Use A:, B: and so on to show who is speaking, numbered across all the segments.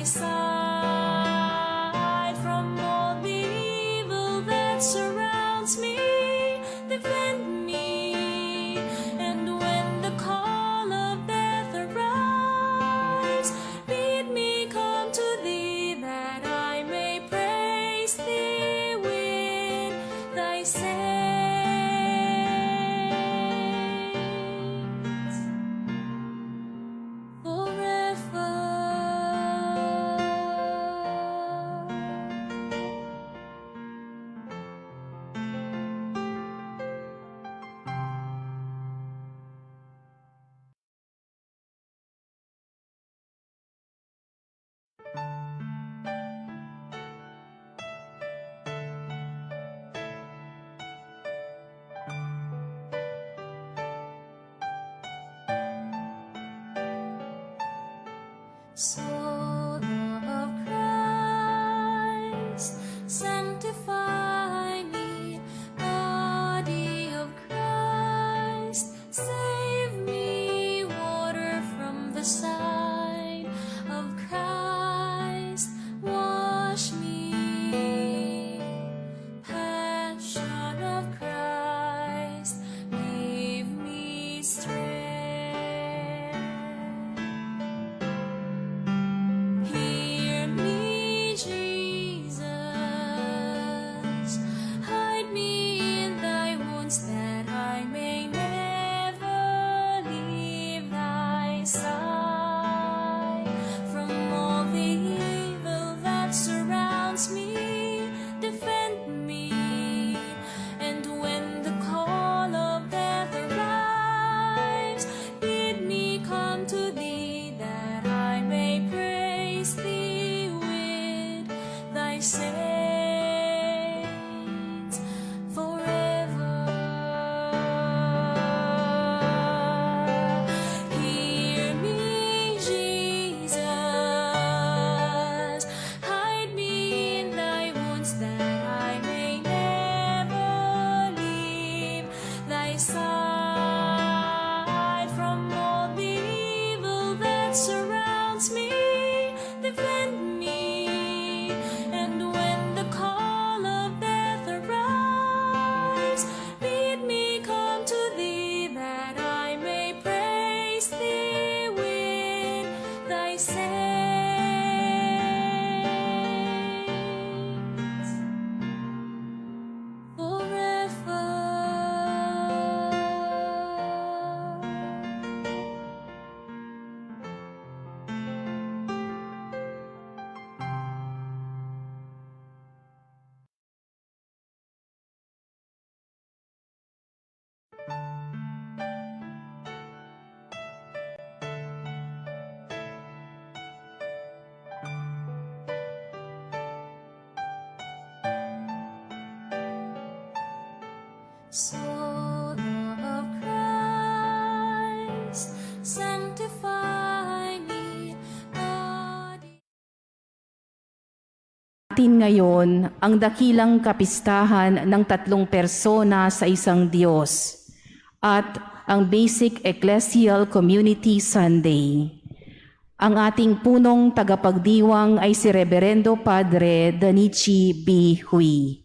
A: side from all the evil that surrounds me. Defend me, and when the call of death arrives, bid me come to thee, that I may praise thee with thy saints. Soul of Christ, sanctify me. Body of Christ, save me. Water from the side of Christ, wash me. Passion of Christ, give me strength. Hear me, Jesus, hide me in thy wounds, that I may never leave thy side. From all the evil that surrounds me, defend me, and when the call of death arrives, bid me come to thee, that I may praise thee with thy saints forever. Hear me, Jesus, hide me in thy wounds, that I may never leave thy side. From all the evil that surrounds me, defend me, and when the call of death arrives, bid me come to thee, that I may praise thee with thy saints forever. Soul of Christ, sanctify me. Body.
B: Atin ngayon ang dakilang kapistahan ng tatlong persona sa isang Diyos at ang Basic Ecclesial Community Sunday. Ang ating punong tagapagdiwang ay si Reverendo Padre Danichi B. Hui.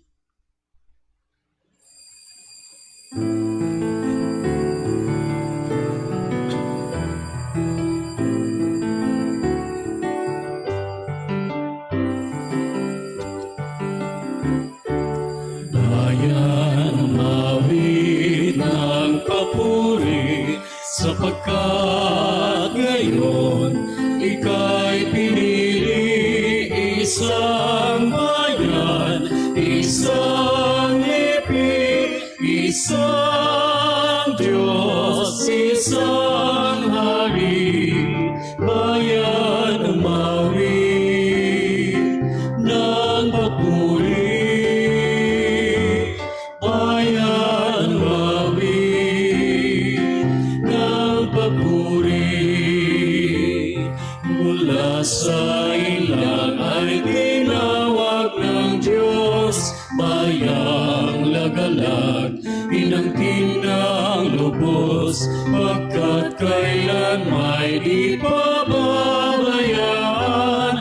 C: Bayan, mawit ng papuri, sapagkat ngayon ika'y pinili. Isang bayan, isang lipi, isang Diyos, isang hari. Bayan, mawit ng papuri, bayan, mawit ng papuri. Mula sa ilang ay tinawag ng Diyos, bayang lagalag, inangkin ng lubos, pagkat kailan may di pababayaan.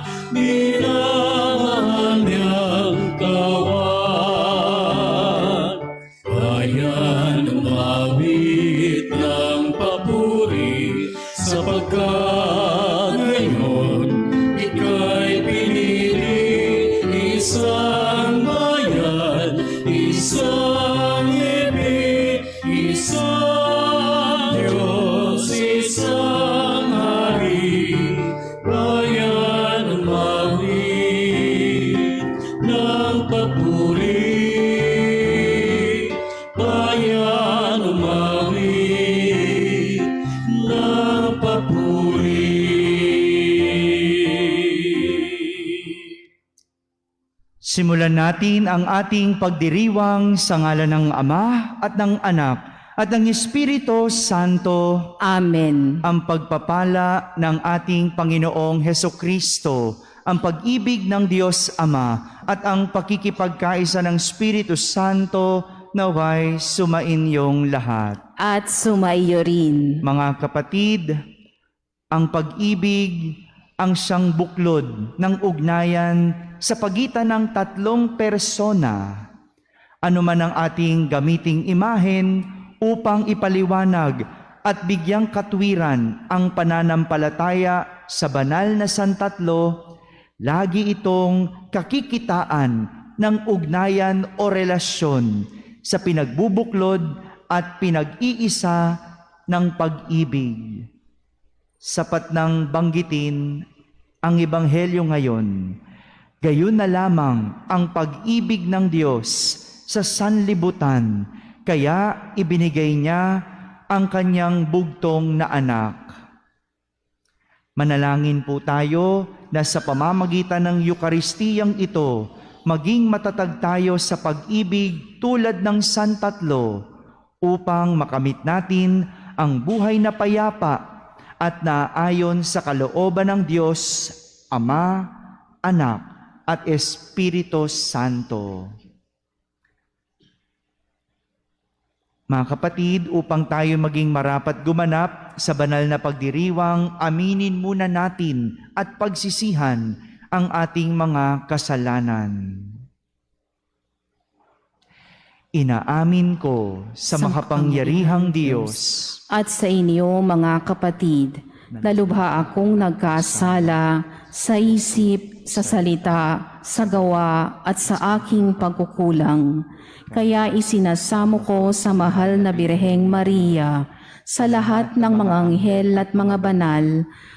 C: sapagkat ngayon ika'y pinili, isang bayan, isang ibig, isang Diyos, isang hari, bayan umawit ng papuri, bayan umawit ng papuri.
D: Simulan natin ang ating pagdiriwang sa ngalan ng Ama at ng Anak at ng Espiritu Santo.
B: Amen.
D: Ang pagpapala ng ating Panginoong Hesukristo, ang pag-ibig ng Diyos Ama at ang pakikipagkaisa ng Espiritu Santo naway sumainyong lahat.
B: At sumaiyo rin.
D: Mga kapatid, ang pag-ibig ang siyang buklod ng ugnayan sa pagitan ng tatlong persona. Ano man ang ating gamiting imahen upang ipaliwanag at bigyang katwiran ang pananampalataya sa banal na santatlo, lagi itong kakikitaan ng ugnayan o relasyon sa pinagbubuklod at pinag-iisa ng pag-ibig. Sapat nang banggitin ang Ebanghelyo ngayon, gayon na lamang ang pag-ibig ng Diyos sa sanlibutan, kaya ibinigay niya ang kanyang bugtong na anak. Manalangin po tayo na sa pamamagitan ng Eukaristiyang ito, maging matatag tayo sa pag-ibig tulad ng santatlo upang makamit natin ang buhay na payapa at naayon sa kalooban ng Diyos, Ama, Anak, at Espiritu Santo. Mga kapatid, upang tayo maging marapat gumanap sa banal na pagdiriwang, aminin muna natin at pagsisihan ang ating mga kasalanan. Inaamin ko sa makapangyarihang Diyos
B: At sa inyo, mga kapatid, na lubha akong nagkasala sa isip, sa salita, sa gawa, at sa aking pagkukulang. Kaya isinasamo ko sa mahal na Birheng Maria, sa lahat ng mga anghel at mga banal,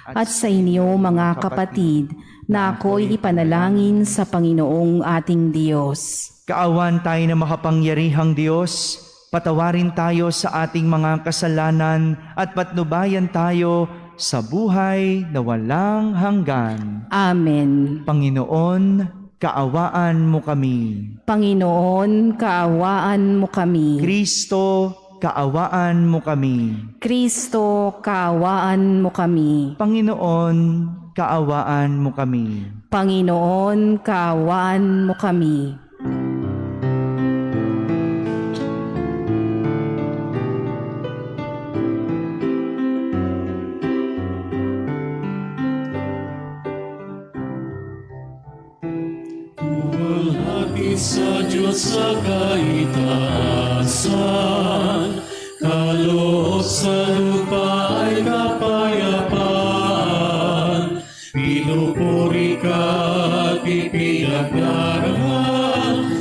B: at sa inyo, mga kapatid, na ako'y ipanalangin sa Panginoong ating Diyos.
D: Kaawan tayo na makapangyarihang Diyos, patawarin tayo sa ating mga kasalanan at patnubayan tayo sa buhay na walang hanggan.
B: Amen.
D: Panginoon, kaawaan mo kami.
B: Panginoon, kaawaan mo kami.
D: Kristo, kaawaan mo kami.
B: Kristo, kaawaan mo kami.
D: Panginoon, kaawaan mo kami.
B: Panginoon, kaawaan mo kami.
C: Luwalhati sa Diyos sa kaitaasan, kaloob sa lupa ay kapayapaan. Pinupuri ka at ipinagdarama,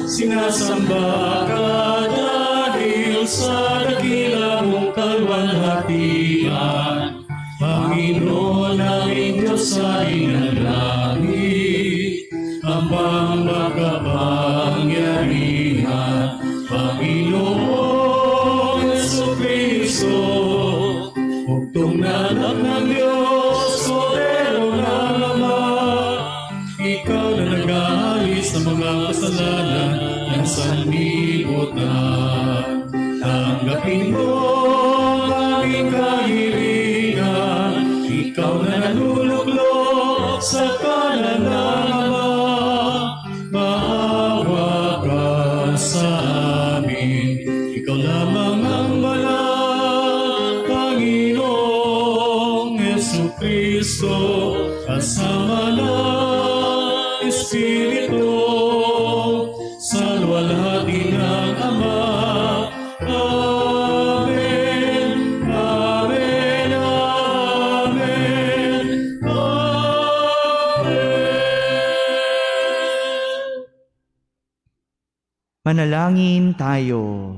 C: sinasamba ka dahil sa dakila mong kalwalhatian. Panginoon aming Diyos ay nanalangin, Amang makapangyarihan, Panginoon Jesucristo, bugtong na anak ng Diyos, Kordero ng Ama. Ikaw na nag-aalis ng mga kasalanan ng sanlibutan. Tanggapin mo ang aming kahilingan, ikaw na naluluklok sa kanan ng Ama. Maawa ka sa amin, ikaw lamang ang banal, Panginoong Jesucristo, kasama ng Espiritu, sa luwalhati ng Ama. Amen, Amen, Amen.
D: Manalangin tayo.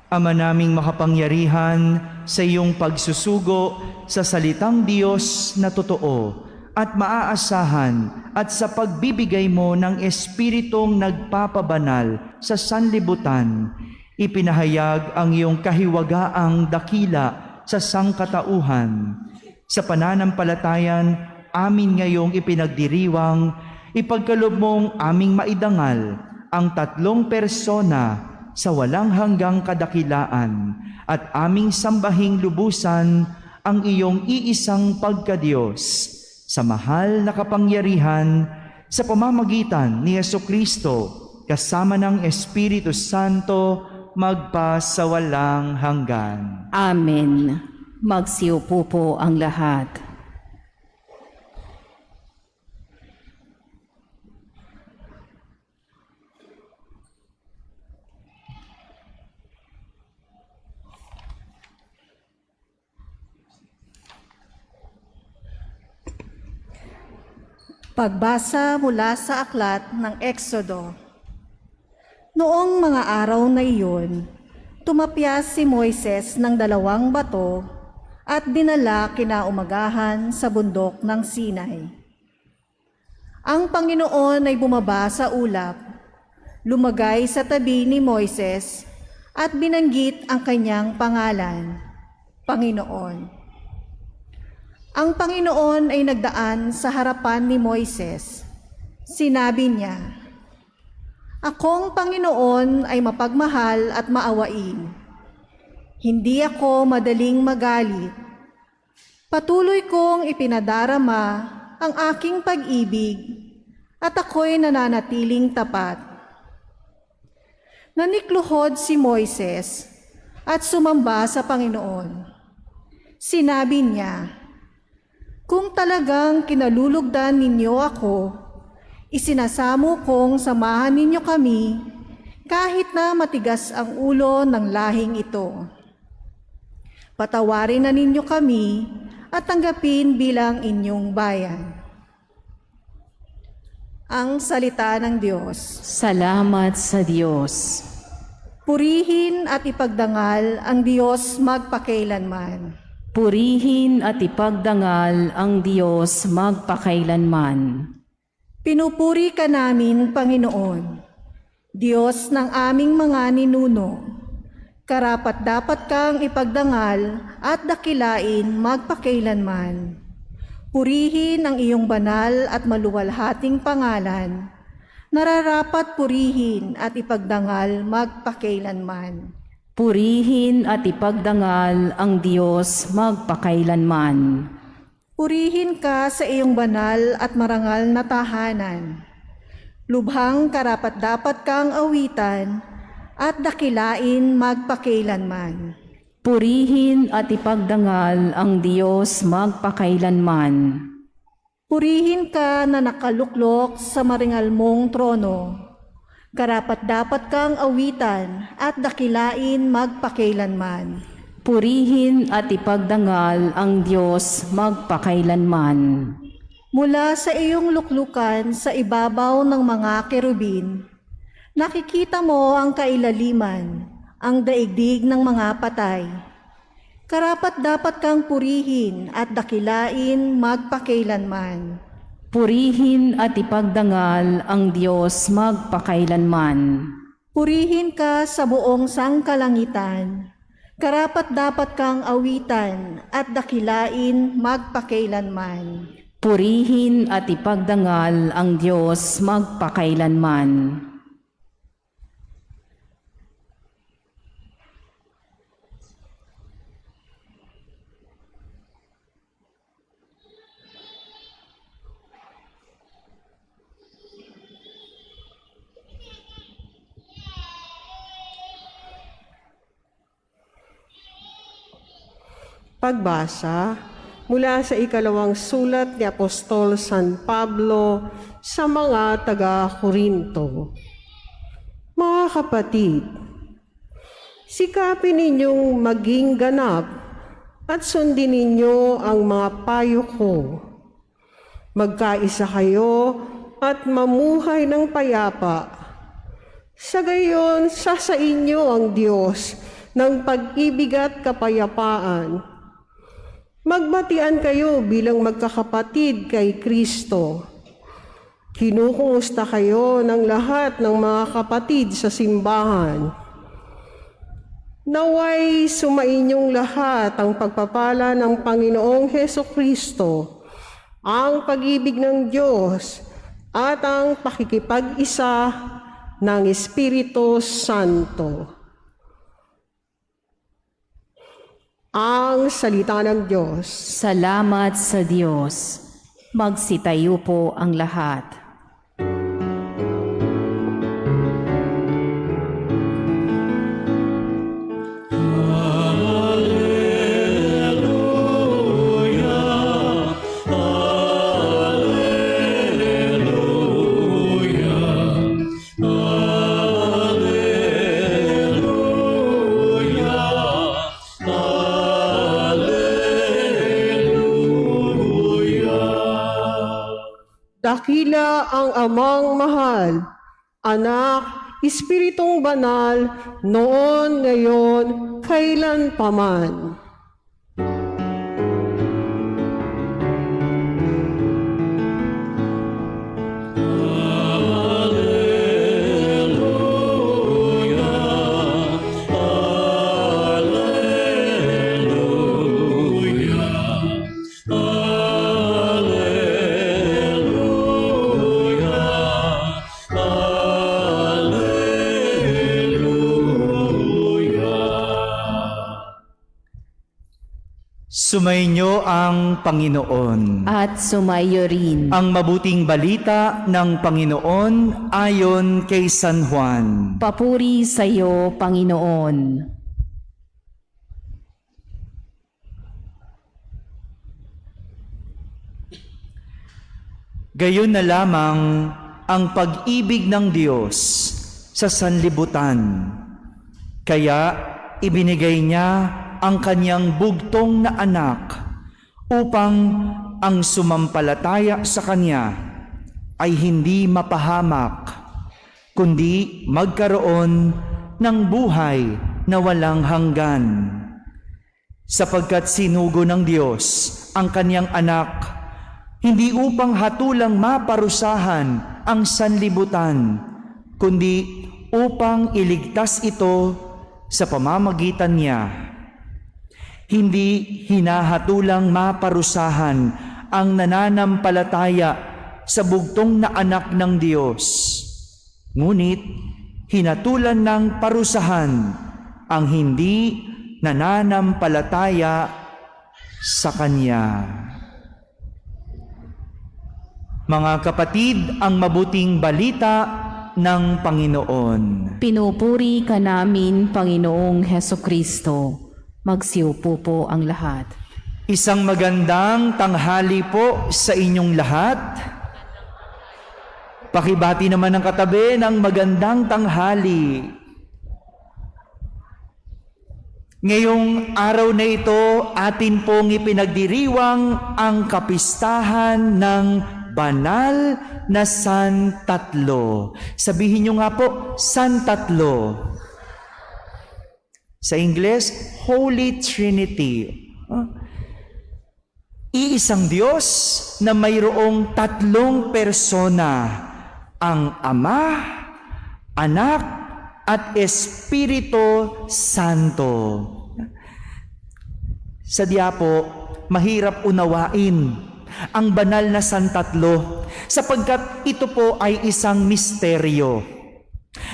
D: Ama naming makapangyarihan, sa iyong pagsusugo sa salitang Diyos na totoo at maaasahan at sa pagbibigay mo ng Espiritong nagpapabanal sa sanlibutan, ipinahayag ang iyong kahiwagaang dakila sa sangkatauhan. Sa pananampalatayan, amin ngayong ipinagdiriwang, ipagkaloob mong aming maidangal ang tatlong persona sa walang hanggang kadakilaan at aming sambahing lubusan ang iyong iisang pagkadiyos sa mahal na kapangyarihan sa pamamagitan ni Jesucristo kasama ng Espiritu Santo magpa sa walang hanggan.
B: Amen. Magsiupo po ang lahat.
E: Pagbasa mula sa aklat ng Eksodo. Noong mga araw na iyon, tumapyas si Moises ng 2 bato at dinala kinaumagahan sa bundok ng Sinai. Ang Panginoon ay bumaba sa ulap, lumagay sa tabi ni Moises at binanggit ang kanyang pangalan, Panginoon. Ang Panginoon ay nagdaan sa harapan ni Moises. Sinabi niya, "Akong Panginoon ay mapagmahal at maawain. Hindi ako madaling magalit. Patuloy kong ipinadarama ang aking pag-ibig at ako'y nananatiling tapat." Nanikluhod si Moises at sumamba sa Panginoon. Sinabi niya, "Kung talagang kinalulugdan ninyo ako, isinasamo kong samahan ninyo kami kahit na matigas ang ulo ng lahing ito. Patawarin na ninyo kami at tanggapin bilang inyong bayan." Ang salita ng Diyos.
B: Salamat sa Diyos.
E: Purihin at ipagdangal ang Diyos magpakailanman.
B: Purihin at ipagdangal ang Diyos magpakailanman.
E: Pinupuri ka namin, Panginoon, Diyos ng aming mga ninuno. Karapat-dapat kang ipagdangal at dakilain magpakailanman. Purihin ang iyong banal at maluwalhating pangalan. Nararapat purihin at ipagdangal magpakailanman.
B: Purihin at ipagdangal ang Diyos magpakailanman.
E: Purihin ka sa iyong banal at marangal na tahanan. Lubhang karapat-dapat kang awitan at dakilain magpakailanman.
B: Purihin at ipagdangal ang Diyos magpakailanman.
E: Purihin ka na nakaluklok sa maringal mong trono. Karapat-dapat kang awitan at dakilain magpakailanman.
B: Purihin at ipagdangal ang Diyos magpakailanman.
E: Mula sa iyong luklukan sa ibabaw ng mga kerubin, nakikita mo ang kailaliman, ang daigdig ng mga patay. Karapat-dapat kang purihin at dakilain magpakailanman.
B: Purihin at ipagdangal ang Diyos magpakailanman.
E: Purihin ka sa buong sangkalangitan. Karapat-dapat kang awitan at dakilain magpakailanman.
B: Purihin at ipagdangal ang Diyos magpakailanman.
F: Pagbasa mula sa ikalawang sulat ni Apostol San Pablo sa mga taga-Korinto. Mga kapatid, sikapin ninyong maging ganap at sundin ninyo ang mga payo ko. Magkaisa kayo at mamuhay ng payapa Sa gayon, sa inyo ang Diyos ng pag-ibig at kapayapaan. Magbatian kayo bilang magkakapatid kay Kristo. Kinukumusta kayo ng lahat ng mga kapatid sa simbahan. Naway sumainyong lahat ang pagpapala ng Panginoong Hesukristo, ang pag-ibig ng Diyos, at ang pakikipag-isa ng Espiritu Santo. Ang salita ng Diyos.
B: Salamat sa Diyos. Magsitayo po ang lahat.
F: Dakila ang amang mahal, anak, Espiritong banal, noon, ngayon, kailan paman.
D: Sumainyo ang Panginoon.
B: At sumayo rin.
D: Ang mabuting balita ng Panginoon ayon kay San Juan.
B: Papuri sa iyo, Panginoon.
D: Gayon na lamang ang pag-ibig ng Diyos sa sanlibutan. Kaya ibinigay niya ang kanyang bugtong na anak upang ang sumampalataya sa kanya ay hindi mapahamak, kundi magkaroon ng buhay na walang hanggan. Sapagkat sinugo ng Diyos ang kanyang anak, hindi upang hatulang maparusahan ang sanlibutan, kundi upang iligtas ito sa pamamagitan niya. Hindi hinahatulang maparusahan ang nananampalataya sa bugtong na anak ng Diyos. Ngunit hinatulan ng parusahan ang hindi nananampalataya sa Kanya. Mga kapatid, ang mabuting balita ng Panginoon.
B: Pinupuri ka namin, Panginoong Hesukristo. Magsiupo po ang lahat.
D: Isang magandang tanghali po sa inyong lahat. Pakibati naman ng katabi ng magandang tanghali. Ngayong araw na ito, atin pong ipinagdiriwang ang kapistahan ng banal na San Tatlo. Sabihin nyo nga po, San Tatlo. Sa Ingles, Holy Trinity. Iisang Diyos na mayroong tatlong persona, ang Ama, Anak, at Espiritu Santo. Sa diapo, mahirap unawain ang banal na San Tatlo sapagkat ito po ay isang misteryo.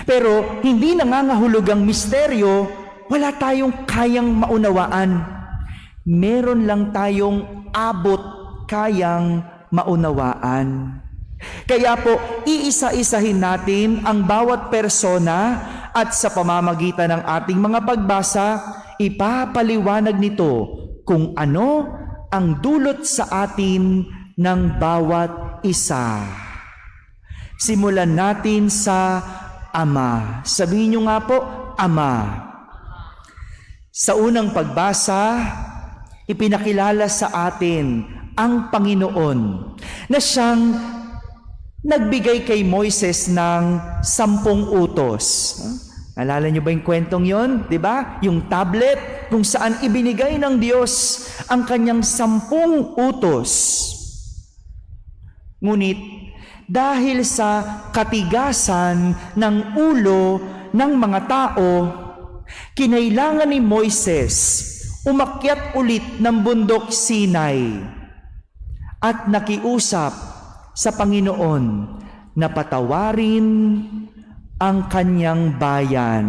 D: Pero hindi nangangahulog ang misteryo, wala tayong kayang maunawaan. Meron lang tayong abot kayang maunawaan. Kaya po, iisa-isahin natin ang bawat persona at sa pamamagitan ng ating mga pagbasa, ipapaliwanag nito kung ano ang dulot sa atin ng bawat isa. Simulan natin sa Ama. Sabihin nyo nga po, Ama. Sa unang pagbasa, ipinakilala sa atin ang Panginoon na siyang nagbigay kay Moises ng 10 utos. Alala niyo ba yung kwentong yon? Di ba? Yung tablet kung saan ibinigay ng Diyos ang kanyang 10 utos. Ngunit dahil sa katigasan ng ulo ng mga tao, kinailangan ni Moises umakyat ulit ng bundok Sinai at nakiusap sa Panginoon na patawarin ang kanyang bayan.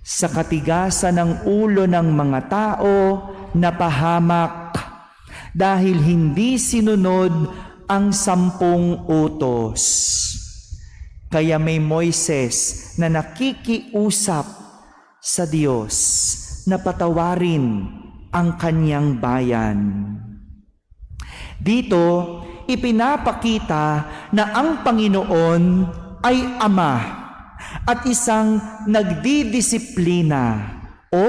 D: Sa katigasan ng ulo ng mga tao, napahamak dahil hindi sinunod ang 10 utos. Kaya may Moises na nakikiusap sa Diyos na patawarin ang kanyang bayan. Dito, ipinapakita na ang Panginoon ay Ama at isang nagdidisiplina o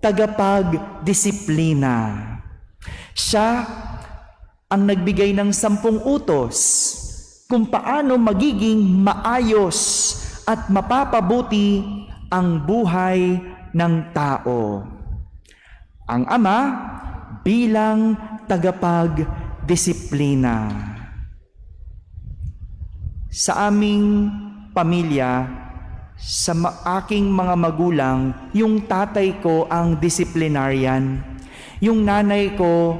D: tagapagdisiplina. Siya ang nagbigay ng 10 utos kung paano magiging maayos at mapapabuti ang buhay ng tao. Ang Ama bilang tagapagdisiplina. Sa aming pamilya, sa aking mga magulang, yung tatay ko ang disciplinarian. Yung nanay ko,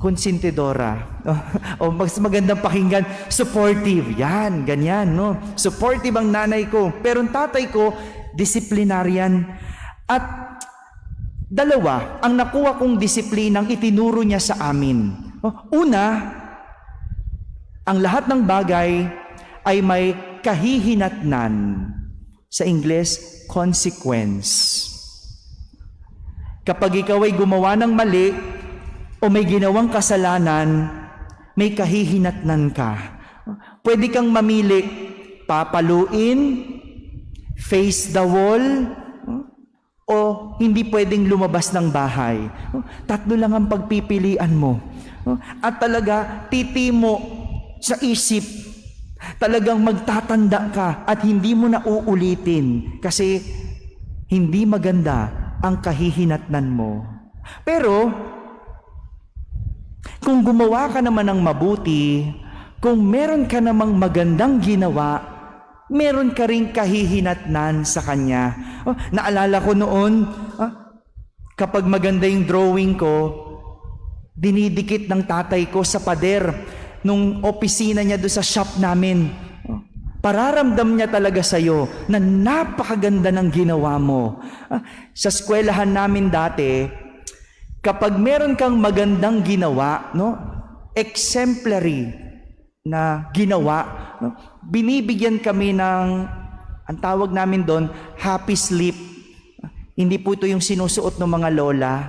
D: konsentidora. O mas magandang pakinggan, supportive. Yan, ganyan, no? Supportive ang nanay ko. Pero ang tatay ko, disciplinarian. At dalawa, ang nakuha kong disiplinang itinuro niya sa amin. Una, ang lahat ng bagay ay may kahihinatnan. Sa Ingles, consequence. Kapag ikaw ay gumawa ng mali o may ginawang kasalanan, may kahihinatnan ka. Pwede kang mamili, papaluin, face the wall, o hindi pwedeng lumabas ng bahay. 3 lang ang pagpipilian mo. At talaga, titimo sa isip, talagang magtatanda ka at hindi mo na uulitin kasi hindi maganda ang kahihinatnan mo. Pero, kung gumawa ka naman ng mabuti, kung meron ka namang magandang ginawa, meron ka ring kahihinatnan sa Kanya. Naalala ko noon, kapag maganda yung drawing ko, dinidikit ng tatay ko sa pader nung opisina niya doon sa shop namin. Pararamdam niya talaga sa'yo na napakaganda ng ginawa mo. Sa eskwelahan namin dati, kapag meron kang magandang ginawa, no, exemplary na ginawa, no, binibigyan kami ng, ang tawag namin doon, happy sleep. Hindi po ito yung sinusuot ng mga lola.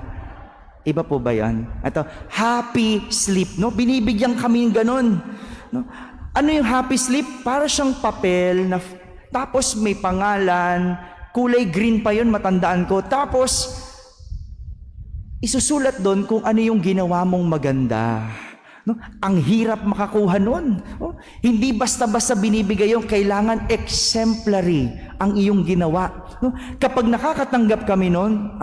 D: Iba po ba yan? Ito, happy sleep, no? Binibigyan kami ng ganun, no? Ano yung happy sleep? Para siyang papel na tapos may pangalan, kulay green pa yun, matandaan ko. Tapos isusulat doon kung ano yung ginawa mong maganda. No? Ang hirap makakuha nun. No? Hindi basta-basta binibigay yung kailangan exemplary ang iyong ginawa. No? Kapag nakakatanggap kami nun,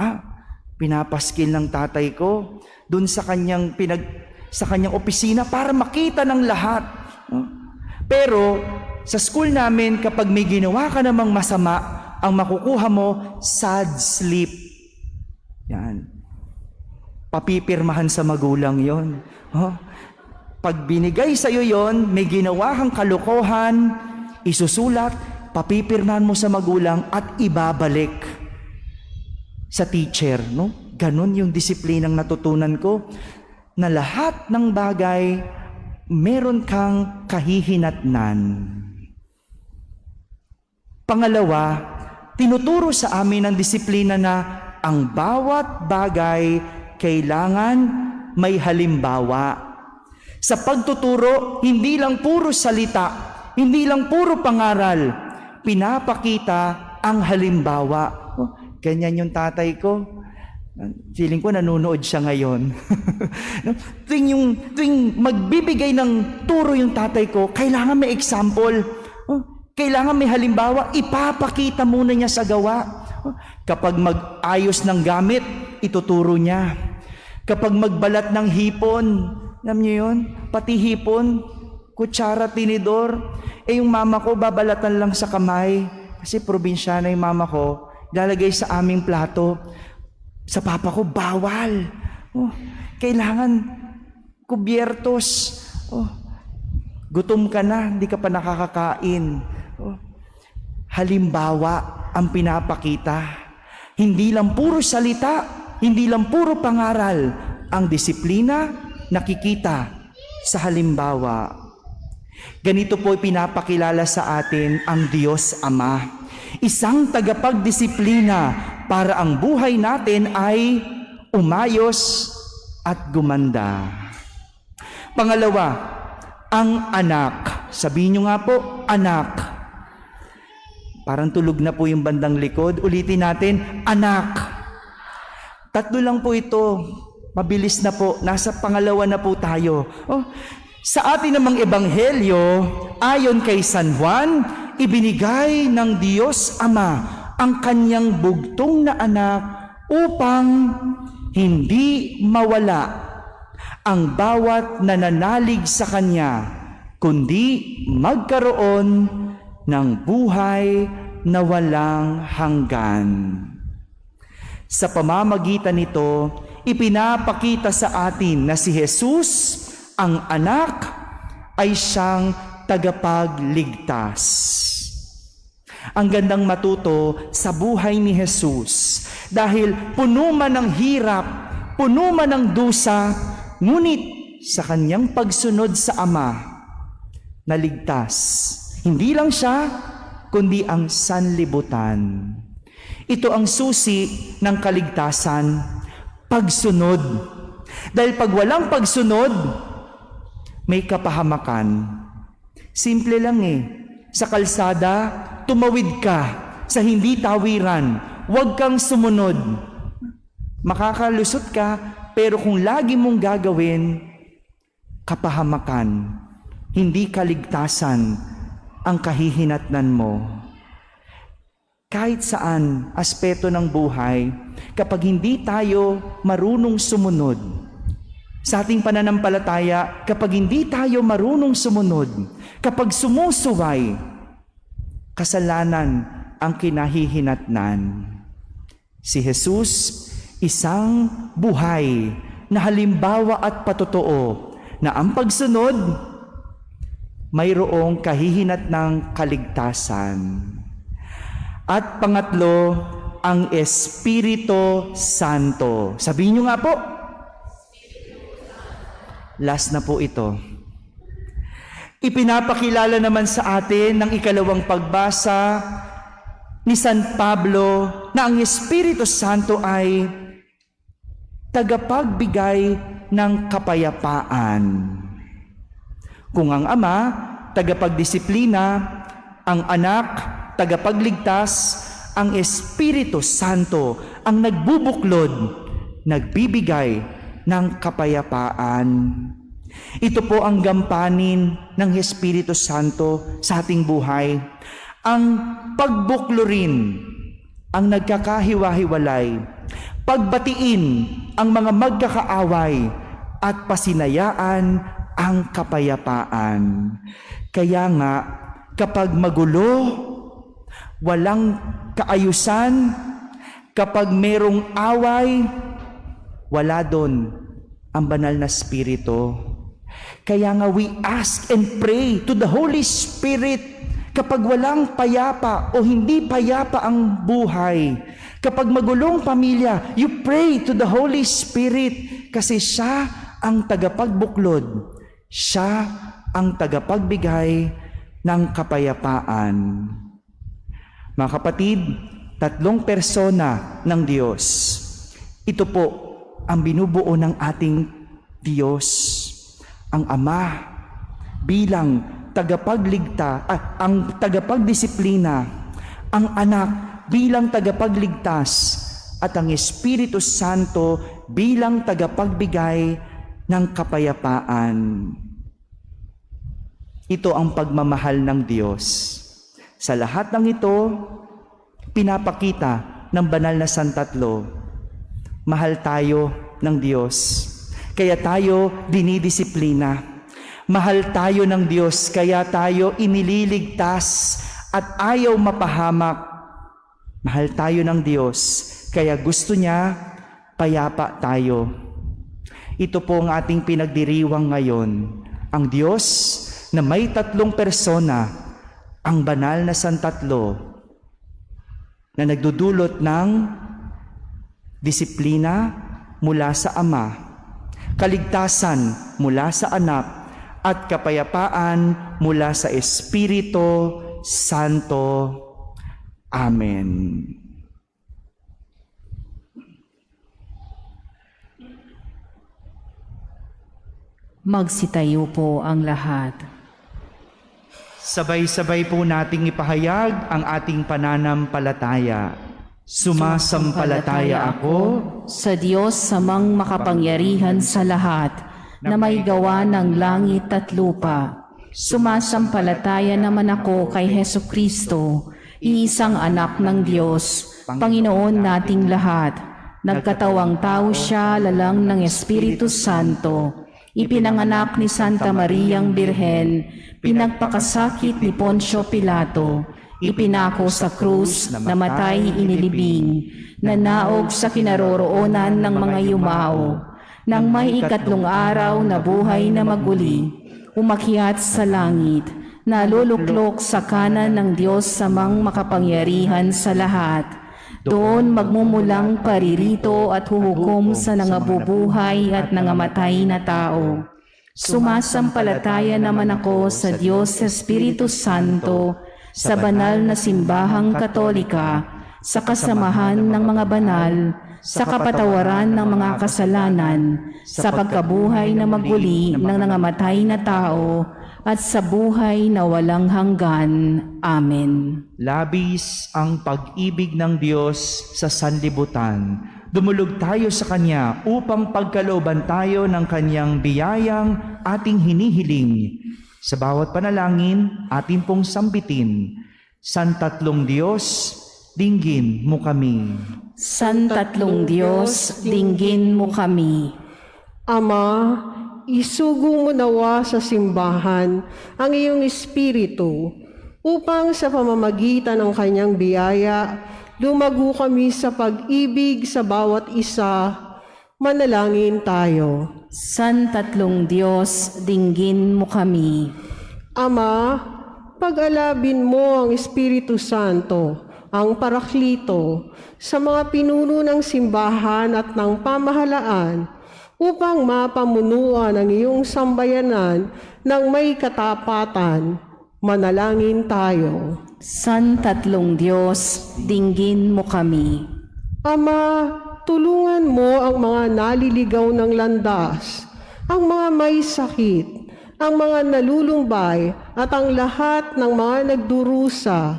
D: pinapaskil ng tatay ko doon sa kanyang opisina para makita ng lahat. Pero sa school namin, kapag may ginawa ka namang masama, ang makukuha mo, sad sleep. Yan. Papipirmahan sa magulang yon. Pag binigay sa iyo yon, may ginawa kang kalokohan, isusulat, papipirmahan mo sa magulang at ibabalik sa teacher, no? Ganon yung disiplinang natutunan ko na lahat ng bagay meron kang kahihinatnan. Pangalawa, tinuturo sa amin ng disiplina na ang bawat bagay kailangan may halimbawa. Sa pagtuturo, hindi lang puro salita, hindi lang puro pangaral, pinapakita ang halimbawa. Ganyan yung tatay ko. Feeling ko nanonood siya ngayon. No? Tuwing magbibigay ng turo yung tatay ko, kailangan may example. Kailangan may halimbawa, ipapakita muna niya sa gawa. Kapag mag-ayos ng gamit, ituturo niya. Kapag magbalat ng hipon, alam niyo yun? Pati hipon, kutsara, tinidor. Yung mama ko, babalatan lang sa kamay. Kasi probinsyana yung mama ko, lalagay sa aming plato. Sa papa ko, bawal. Kailangan kubyertos. Gutom ka na, hindi ka pa nakakakain. Halimbawa ang pinapakita. Hindi lang puro salita, hindi lang puro pangaral. Ang disiplina, nakikita sa halimbawa. Ganito po pinapakilala sa atin ang Diyos Ama. Isang tagapagdisiplina para ang buhay natin ay umayos at gumanda. Pangalawa, ang anak. Sabihin nyo nga po, anak. Parang tulog na po yung bandang likod. Ulitin natin, anak. Tatlo lang po ito. Mabilis na po. Nasa pangalawa na po tayo. Sa atin namang ebanghelyo, ayon kay San Juan, ibinigay ng Diyos Ama ang kanyang bugtong na anak upang hindi mawala ang bawat nananalig sa kanya, kundi magkaroon ng buhay na walang hanggan. Sa pamamagitan nito, ipinapakita sa atin na si Jesus, ang anak, ay siyang tagapagligtas. Ang gandang matuto sa buhay ni Jesus dahil puno man ng hirap, puno man ng dusa, ngunit sa kanyang pagsunod sa Ama, naligtas. Hindi lang siya, kundi ang sanlibutan. Ito ang susi ng kaligtasan, pagsunod. Dahil pag walang pagsunod, may kapahamakan. Simple lang Sa kalsada, tumawid ka sa hindi tawiran. Huwag kang sumunod. Makakalusot ka, pero kung lagi mong gagawin, kapahamakan, hindi kaligtasan ang kahihinatnan mo. Kahit saan aspeto ng buhay, kapag hindi tayo marunong sumunod, sa ating pananampalataya, kapag hindi tayo marunong sumunod, kapag sumusuway, kasalanan ang kinahihinatnan. Si Jesus, isang buhay na halimbawa at patotoo na ang pagsunod, mayroong kahihinatnang kaligtasan. At pangatlo, ang Espiritu Santo. Sabihin nyo nga po. Last na po ito. Ipinapakilala naman sa atin ng ikalawang pagbasa ni San Pablo na ang Espiritu Santo ay tagapagbigay ng kapayapaan. Kung ang Ama, tagapagdisiplina, ang Anak, tagapagligtas, ang Espiritu Santo ang nagbubuklod, nagbibigay ng kapayapaan. Ito po ang gampanin ng Espiritu Santo sa ating buhay. Ang pagbuklurin ang nagkakahiwa-hiwalay, pagbatiin ang mga magkakaaway, at pasinayaan ang kapayapaan. Kaya nga, kapag magulo, walang kaayusan, kapag merong away, wala doon ang banal na Espiritu. Kaya nga we ask and pray to the Holy Spirit kapag walang payapa o hindi payapa ang buhay. Kapag magulong pamilya, you pray to the Holy Spirit kasi siya ang tagapagbuklod. Siya ang tagapagbigay ng kapayapaan. Mga kapatid, tatlong persona ng Diyos. Ito po ang binubuo ng ating Diyos. Ang Ama bilang ang tagapagdisiplina, ang Anak bilang tagapagligtas, at ang Espiritu Santo bilang tagapagbigay ng kapayapaan. Ito ang pagmamahal ng Diyos. Sa lahat ng ito, pinapakita ng banal na Santatlo, mahal tayo ng Diyos. Kaya tayo dinidisiplina. Mahal tayo ng Diyos, kaya tayo inililigtas at ayaw mapahamak. Mahal tayo ng Diyos, kaya gusto niya payapa tayo. Ito po ang ating pinagdiriwang ngayon. Ang Diyos na may 3 persona, ang banal na Santatlo, na nagdudulot ng disiplina mula sa Ama, kaligtasan mula sa Anak, at kapayapaan mula sa Espiritu Santo. Amen.
B: Magsitayo po ang lahat.
D: Sabay-sabay po nating ipahayag ang ating pananampalataya. Sumasampalataya ako
B: Sa Diyos samang makapangyarihan sa lahat, na may gawa ng langit at lupa. Sumasampalataya naman ako kay Hesukristo, iisang anak ng Diyos, Panginoon nating lahat. Nagkatawang tao siya lalang ng Espiritu Santo. Ipinanganak ni Santa Mariang Birhen, pinagpakasakit ni Poncio Pilato, ipinako sa krus, namatay inilibing, nanaog sa kinaroroonan ng mga yumao. Nang may 3 araw na buhay na maguli, umakyat sa langit, naluluklok sa kanan ng Diyos samang makapangyarihan sa lahat. Doon magmumulang paririto at huhukom sa nangabubuhay at nangamatay na tao. Sumasampalataya naman ako sa Diyos Espiritu Santo, sa banal na simbahang katolika, sa kasamahan ng mga banal, sa kapatawaran ng mga kasalanan, sa pagkabuhay na maguli ng nangamatay na tao, at sa buhay na walang hanggan. Amen.
D: labis ang pag-ibig ng Diyos sa sanlibutan. Dumulog tayo sa Kanya upang pagkalooban tayo ng Kanyang biyayang ating hinihiling. Sa bawat panalangin, atin pong sambitin, Santatlong Diyos, dinggin mo kami.
B: Santatlong Diyos, dinggin mo kami.
F: Ama, isugo mo nawa sa simbahan ang iyong Espiritu upang sa pamamagitan ng kanyang biyaya, lumago kami sa pag-ibig sa bawat isa. Manalangin tayo.
B: Santatlong Diyos, dinggin mo kami.
F: Ama, pag-alabin mo ang Espiritu Santo, ang Paraklito, sa mga pinuno ng simbahan at ng pamahalaan upang mapamunuan ang iyong sambayanan ng may katapatan. Manalangin tayo.
B: Santatlong Diyos, dinggin mo kami.
F: Ama, tulungan mo ang mga naliligaw ng landas, ang mga may sakit, ang mga nalulumbay, at ang lahat ng mga nagdurusa.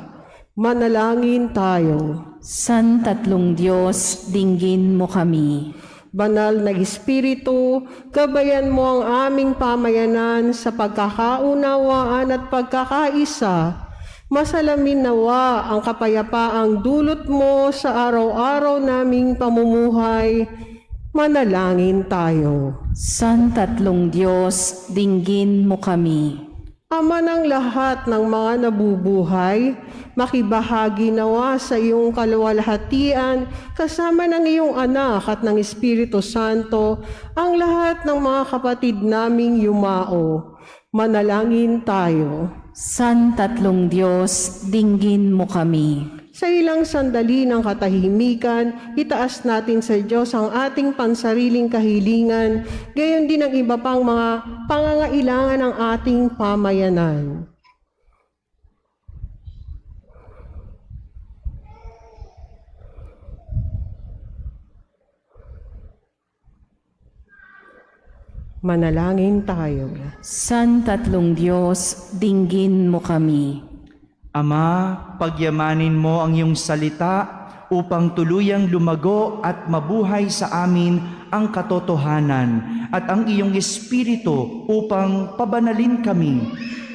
F: Manalangin tayo.
B: Santatlong Diyos, dinggin mo kami.
F: Banal na Espiritu, gabayan mo ang aming pamayanan sa pagkakaunawaan at pagkakaisa. Masalamin nawa ang kapayapaang dulot mo sa araw-araw naming pamumuhay. Manalangin tayo.
B: Santatlong Diyos, dinggin mo kami.
F: Ama ng lahat ng mga nabubuhay, makibahagi nawa sa iyong kaluwalhatian kasama ng iyong anak at ng Espiritu Santo ang lahat ng mga kapatid naming yumao. Manalangin tayo.
B: Santatlong Diyos, dinggin mo kami.
F: Sa ilang sandali ng katahimikan, itaas natin sa Diyos ang ating pansariling kahilingan, gayon din ang iba pang mga pangangailangan ng ating pamayanan. Manalangin tayo.
B: Santatlong Diyos, dinggin mo kami.
D: Ama, pagyamanin mo ang iyong salita upang tuluyang lumago at mabuhay sa amin ang katotohanan at ang iyong Espiritu upang pabanalin kami.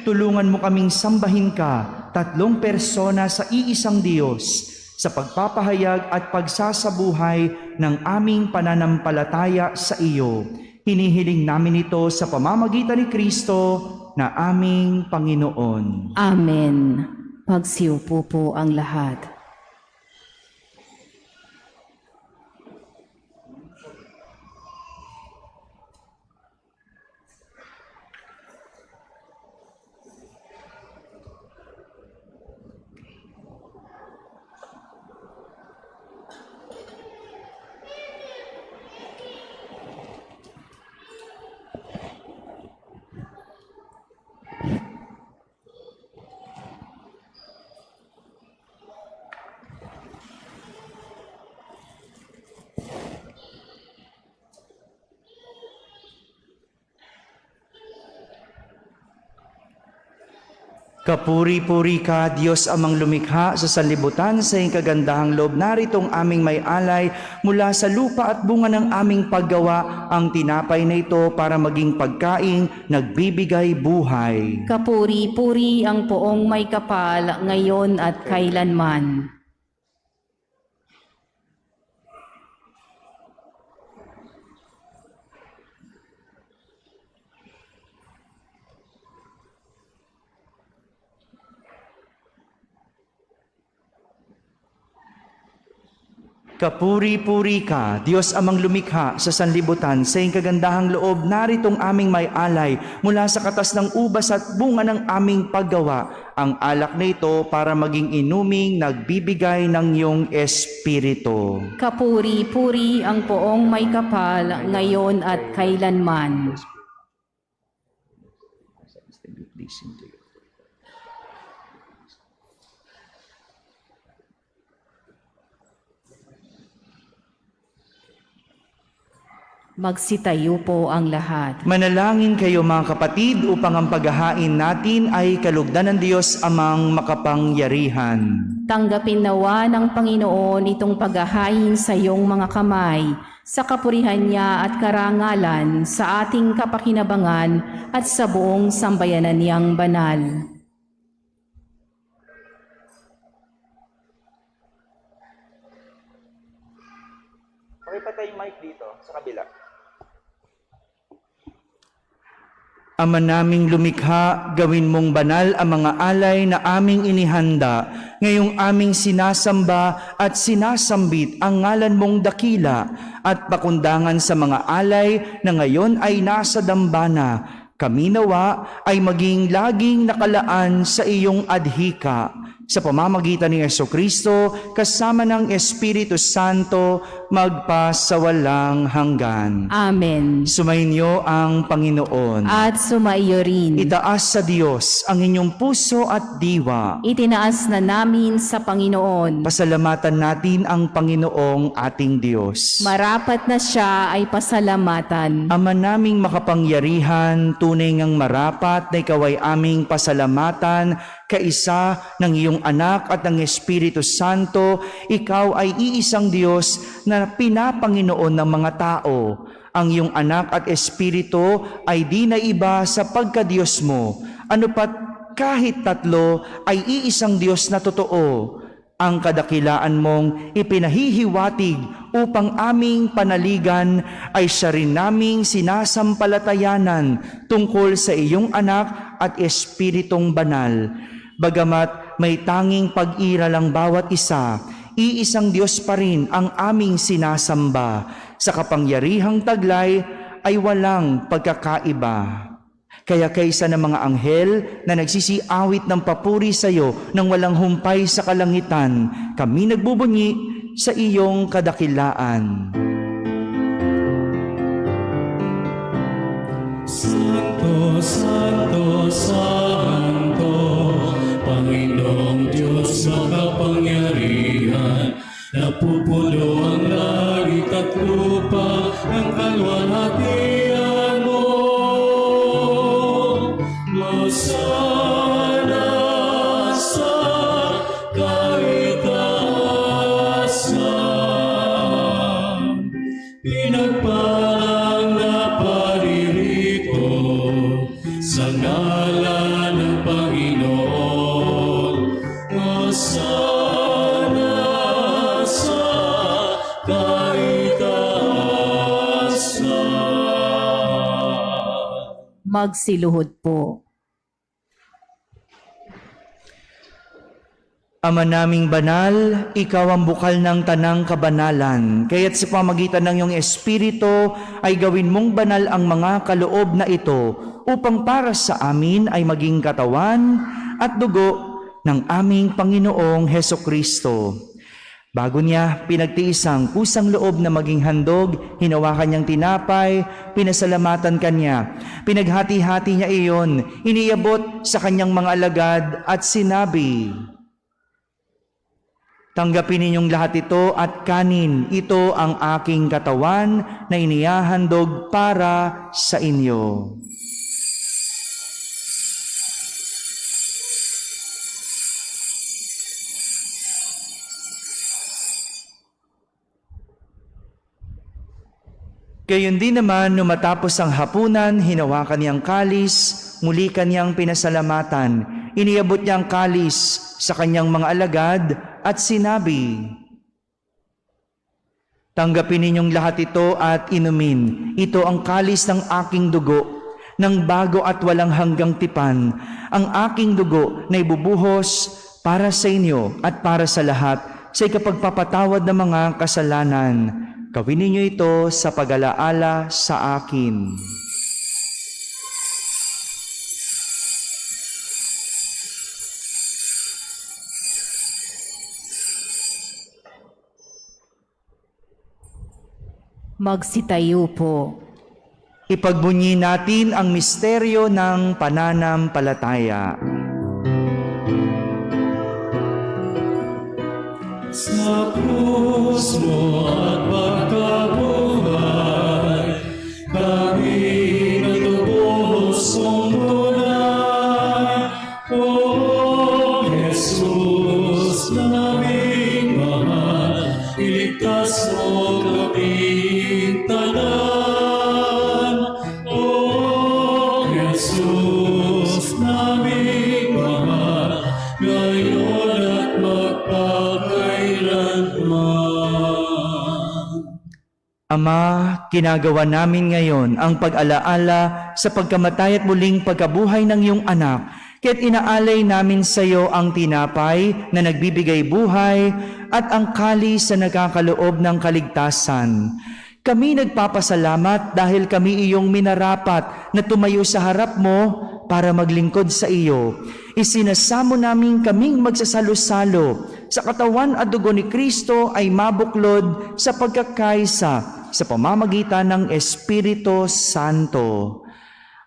D: Tulungan mo kaming sambahin ka, tatlong persona sa iisang Diyos, sa pagpapahayag at pagsasabuhay ng aming pananampalataya sa iyo. Hinihiling namin ito sa pamamagitan ni Kristo na aming Panginoon.
B: Amen. Magsiupo po ang lahat.
D: Kapuri-puri ka, Diyos amang lumikha sa sanlibutan sa iyong kagandahang loob. Naritong aming may alay mula sa lupa at bunga ng aming paggawa, ang tinapay na ito para maging pagkaing nagbibigay buhay.
B: Kapuri-puri ang poong may kapal, ngayon at kailanman.
D: Kapuri-puri ka, Diyos amang lumikha sa sanlibutan sa iyong kagandahang loob. Naritong aming may alay mula sa katas ng ubas at bunga ng aming paggawa, ang alak na ito para maging inuming nagbibigay ng iyong Espiritu.
B: Kapuri-puri ang poong may kapal, ngayon at kailanman. Magsitayo po ang lahat.
D: Manalangin kayo mga kapatid upang ang paghahain natin ay kalugdan ng Diyos amang makapangyarihan.
B: Tanggapin nawa ng Panginoon itong paghahain sa iyong mga kamay, sa kapurihan niya at karangalan, sa ating kapakinabangan at sa buong sambayanan niyang banal.
D: Pakipatay yung mic dito, sa kabila. Ama naming lumikha, gawin mong banal ang mga alay na aming inihanda. Ngayong aming sinasamba at sinasambit ang ngalan mong dakila at pakundangan sa mga alay na ngayon ay nasa dambana. Kami nawa ay maging laging nakalaan sa iyong adhika. Sa pamamagitan ni Jesucristo, kasama ng Espiritu Santo, magpasawalang hanggan.
B: Amen.
D: Sumainyo ang Panginoon.
B: At sumaiyo rin.
D: Itaas sa Diyos ang inyong puso at diwa.
B: Itinaas na namin sa Panginoon.
D: Pasalamatan natin ang Panginoong ating Diyos.
B: Marapat na siya ay pasalamatan.
D: Ama naming makapangyarihan, tunay ngang marapat na ikaw ay aming pasalamatan, kaisa ng iyong anak at ng Espiritu Santo. Ikaw ay iisang Diyos na pinapanginoon ng mga tao. Ang iyong anak at Espiritu ay di na iba sa pagka-Diyos mo. Ano pat kahit tatlo ay iisang Diyos na totoo. Ang kadakilaan mong ipinahihiwatig upang aming panaligan ay siya rin naming sinasampalatayanan tungkol sa iyong anak at Espiritong banal. Bagamat may tanging pag-iral ang bawat isa, iisang Diyos pa rin ang aming sinasamba. Sa kapangyarihang taglay ay walang pagkakaiba. Kaya kaysa ng mga anghel na nagsisiawit ng papuri sa iyo nang walang humpay sa kalangitan, kami nagbubunyi sa iyong kadakilaan.
C: Santo, Santo, Santo, Panginoong Diyos makapangyarihan, napupuno ang langit at lupa ng kalwalhatian mo. Hosana sa kaitaasan.
B: Magsiluhod po.
D: Ama naming banal, ikaw ang bukal ng tanang kabanalan. Kaya't sa pamagitan ng iyong Espiritu ay gawin mong banal ang mga kaloob na ito upang para sa amin ay maging katawan at dugo ng aming Panginoong Hesukristo. Bago niya pinagtiis ang kusang loob na maging handog, hinawakan niyang tinapay, pinasalamatan kanya. Pinaghati-hati niya iyon, iniabot sa kanyang mga alagad at sinabi, "Tanggapin ninyong lahat ito at kanin. Ito ang aking katawan na inihahandog para sa inyo." Gayon din naman, nung matapos ang hapunan, hinawakan niyang kalis, muli kanyang pinasalamatan. Iniabot niya ang kalis sa kanyang mga alagad at sinabi, "Tanggapin ninyong lahat ito at inumin. Ito ang kalis ng aking dugo, ng bago at walang hanggang tipan. Ang aking dugo na ibubuhos para sa inyo at para sa lahat sa ikapagpapatawad ng mga kasalanan. Gawin ninyo ito sa pag-alaala sa akin."
B: Magsitayo po.
D: Ipagbunyi natin ang misteryo ng pananampalataya.
C: Sa krus mo at pagkabuhay, kami natubuhos mong tunay. O Jesus, naming mahal, iligtas mo kaming tanan. O Jesus, naming mahal, ngayon at
D: Ama, ginagawa namin ngayon ang pag-alaala sa pagkamatay at muling pagkabuhay ng iyong anak. Kaya't inaalay namin sa iyo ang tinapay na nagbibigay buhay at ang kalis na nagkakaloob ng kaligtasan. Kami nagpapasalamat dahil kami iyong minarapat na tumayo sa harap mo para maglingkod sa iyo. Isinasamo namin kaming magsasalo-salo sa katawan at dugo ni Kristo ay mabuklod sa pagkakaisa sa pamamagitan ng Espiritu Santo.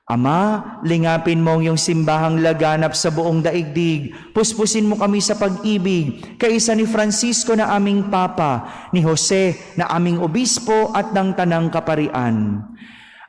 D: Ama, lingapin mo ang iyong simbahang laganap sa buong daigdig. Puspusin mo kami sa pag-ibig, kaisa ni Francisco na aming Papa, ni Jose na aming Obispo at ng Tanang Kaparian.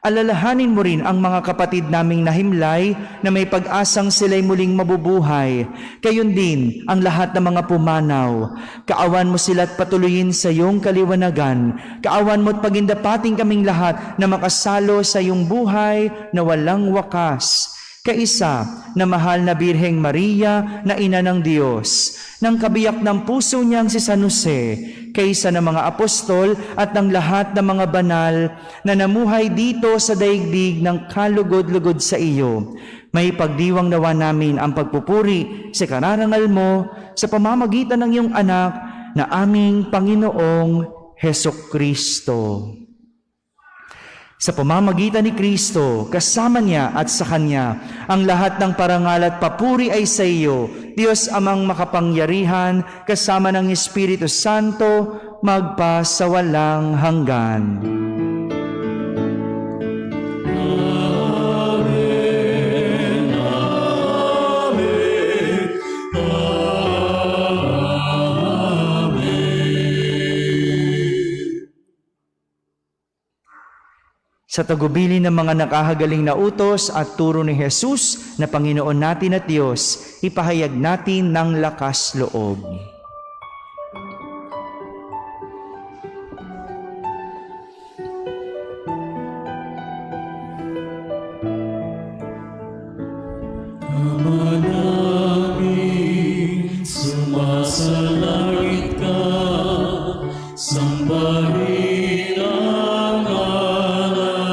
D: Alalahanin mo rin ang mga kapatid naming nahimlay na may pag-asang sila'y muling mabubuhay. Gayon din ang lahat ng mga pumanaw. Kaawan mo sila't patuloyin sa iyong kaliwanagan. Kaawan mo at pagindapating kaming lahat na makasalo sa iyong buhay na walang wakas. Kaisa na mahal na Birheng Maria na Ina ng Diyos, ng kabiyak ng puso niyang si San Jose, kaisa ng mga apostol at ng lahat ng mga banal na namuhay dito sa daigdig ng kalugod-lugod sa iyo. May pagdiwang nawa namin ang pagpupuri sa kararangal mo sa pamamagitan ng iyong anak na aming Panginoong Hesukristo. Sa pamamagitan ni Kristo, kasama niya at sa Kanya, ang lahat ng parangal at papuri ay sa iyo, Diyos Amang makapangyarihan, kasama ng Espiritu Santo, magpa sa walang hanggan. Sa tagubilin ng mga nakahagaling na utos at turo ni Jesus na Panginoon natin at Diyos, ipahayag natin ng lakas loob.
C: Ama namin, sumasalangit ka, sambahin ang ngalan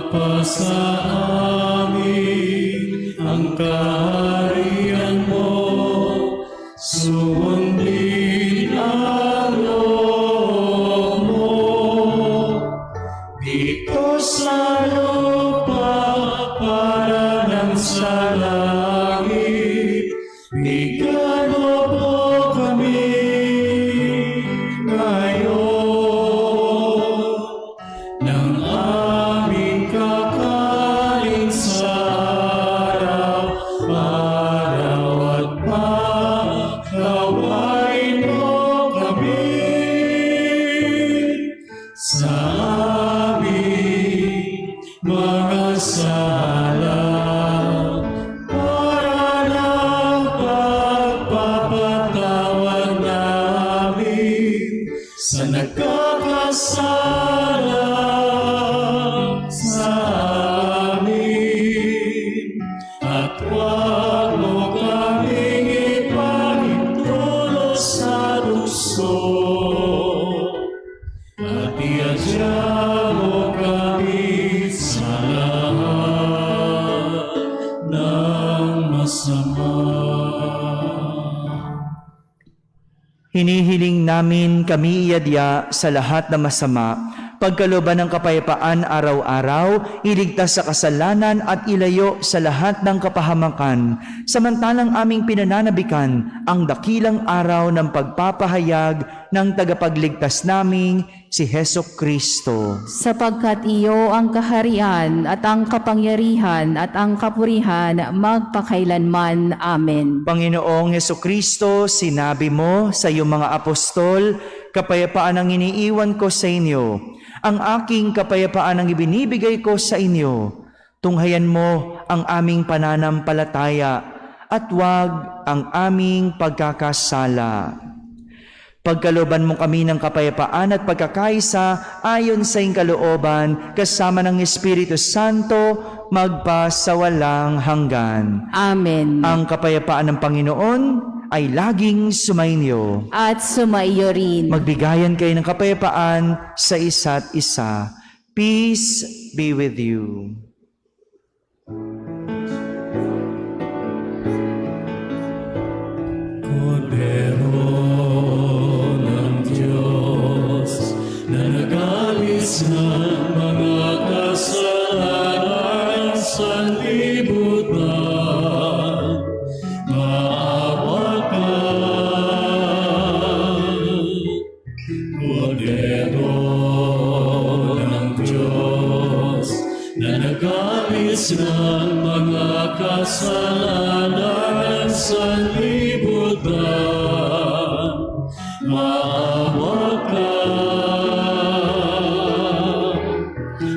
C: Magpasa amin ang kaharian mo, sundin ang loob mo. Dito sa lupa para ng sa langit, bigyan mo po kami ngayon ng aming kakain sa araw-araw at pagkawain mo kami sa aming mga sala para ng pagpapatawad namin sa nagkakasala sa amin. At huwag mo kaming ipahintulot sa tukso, at iadya mo kami sa lahat ng masama.
D: Hinihiling namin kami iadya sa lahat ng masama, pagkalooban ng kapayapaan araw-araw, iligtas sa kasalanan at ilayo sa lahat ng kapahamakan, samantalang aming pinananabikan ang dakilang araw ng pagpapahayag ng tagapagligtas naming si Heso Kristo.
B: Sapagkat iyo ang kaharian at ang kapangyarihan at ang kapurihan magpakailanman. Amen.
D: Panginoong Heso Kristo, sinabi mo sa iyong mga apostol, kapayapaan ang iniiwan ko sa inyo, ang aking kapayapaan ang ibinibigay ko sa inyo. Tunghayan mo ang aming pananampalataya at huwag ang aming pagkakasala. Pagkalooban mo kami ng kapayapaan at pagkakaisa ayon sa iyong kalooban, kasama ng Espiritu Santo, magpa sa walang hanggan.
B: Amen.
D: Ang kapayapaan ng Panginoon ay laging sumainyo.
B: At sumaiyo rin.
D: Magbigayan kayo ng kapayapaan sa isa't isa. Peace be with you.
C: Kordero ng Diyos na nagalis ng mga kasalanan sa libutan, maawa ka. Kordero ng Diyos na nagalis ng mga kasalanan sa libutan, maawa ka.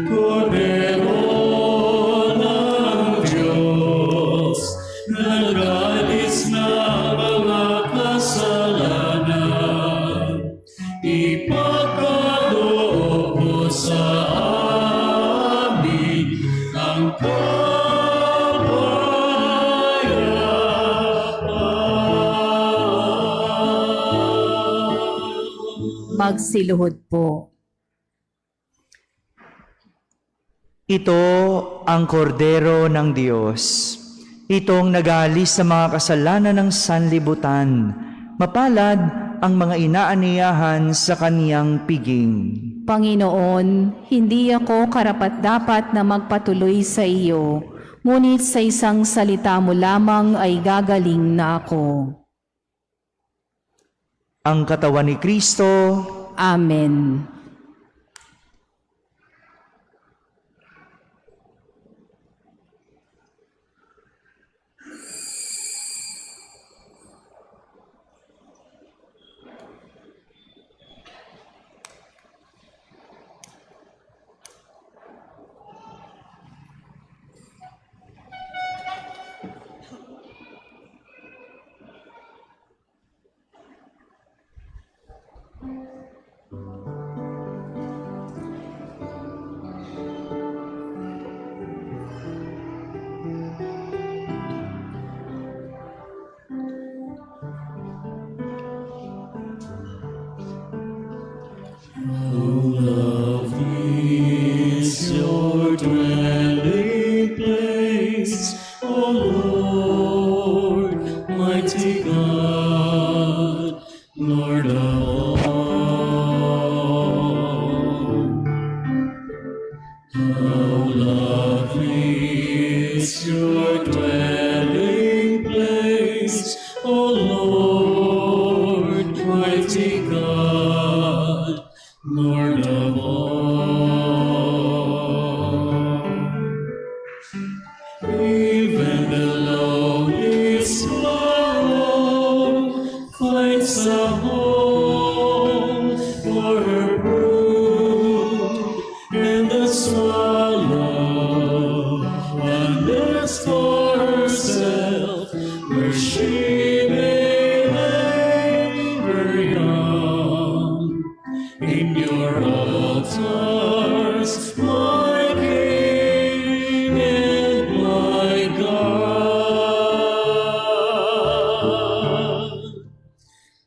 C: Kordero ng Diyos na nagalis ng mga kasalanan, ipagkaloob mo sa amin ang
B: Magsiluhod po.
D: Ito ang kordero ng Diyos. Itong nagalis sa mga kasalanan ng sanlibutan. Mapalad ang mga inaaniyahan sa kaniyang piging.
B: Panginoon, hindi ako karapat-dapat na magpatuloy sa iyo, ngunit sa isang salita mo lamang ay gagaling na ako.
D: Ang katawan ni Kristo.
B: Amen.
C: How lovely is your dwelling place, O Lord, mighty God, Lord of all. Even the lonely sparrow finds a home for her brood, and the swallow a nest for herself, where she may lay her young. In your altars, my King and my God.